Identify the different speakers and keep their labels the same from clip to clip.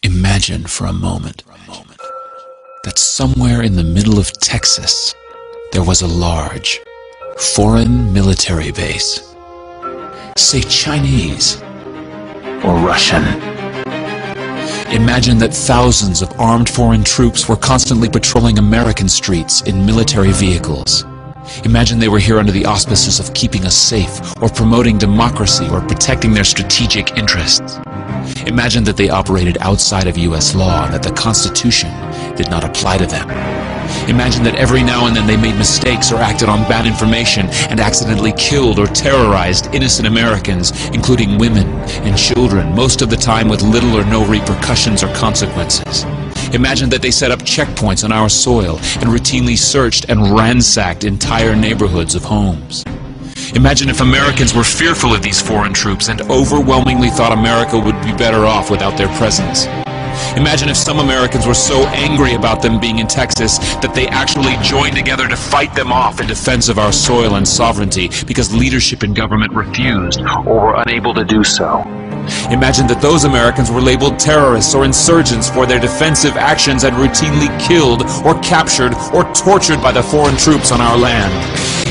Speaker 1: Imagine for a moment that somewhere in the middle of Texas there was a large foreign military base, say Chinese or Russian. Imagine that thousands of armed foreign troops were constantly patrolling American streets in military vehicles. Imagine they were here under the auspices of keeping us safe, or promoting democracy, or protecting their strategic interests. Imagine that they operated outside of U.S. law, and that the Constitution did not apply to them. Imagine that every now and then they made mistakes or acted on bad information and accidentally killed or terrorized innocent Americans, including women and children, most of the time with little or no repercussions or consequences. Imagine that they set up checkpoints on our soil and routinely searched and ransacked entire neighborhoods of homes. Imagine if Americans were fearful of these foreign troops and overwhelmingly thought America would be better off without their presence. Imagine if some Americans were so angry about them being in Texas that they actually joined together to fight them off in defense of our soil and sovereignty because leadership in government refused or were unable to do so. Imagine that those Americans were labeled terrorists or insurgents for their defensive actions and routinely killed or captured or tortured by the foreign troops on our land.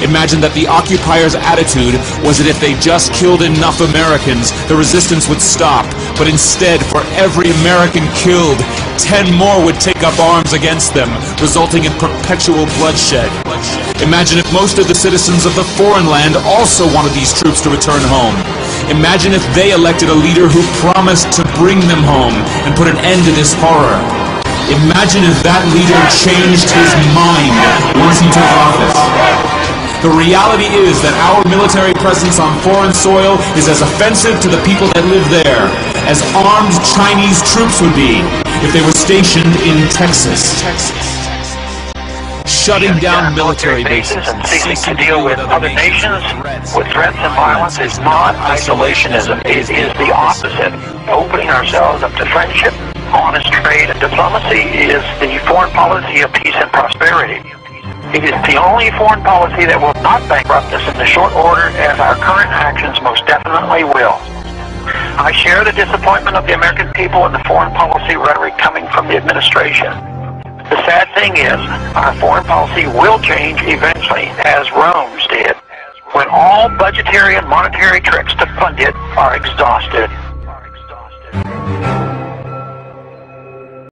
Speaker 1: Imagine that the occupiers' attitude was that if they just killed enough Americans, the resistance would stop, but instead, for every American killed, 10 more would take up arms against them, resulting in perpetual bloodshed. Imagine if most of the citizens of the foreign land also wanted these troops to return home. Imagine if they elected a leader who promised to bring them home and put an end to this horror. Imagine if that leader changed his mind once he took office. The reality is that our military presence on foreign soil is as offensive to the people that live there as armed Chinese troops would be if they were stationed in Texas. Shutting down military bases and ceasing to deal with other nations with threats and violence is not isolationism. It is the opposite. Opening ourselves up to friendship, honest trade, and diplomacy is the foreign policy of peace and prosperity. It is the only foreign policy that will not bankrupt us in the short order, as our current actions most definitely will. I share the disappointment of the American people in the foreign policy rhetoric coming from the administration. The sad thing is, our foreign policy will change eventually, as Rome's did, when all budgetary and monetary tricks to fund it are exhausted.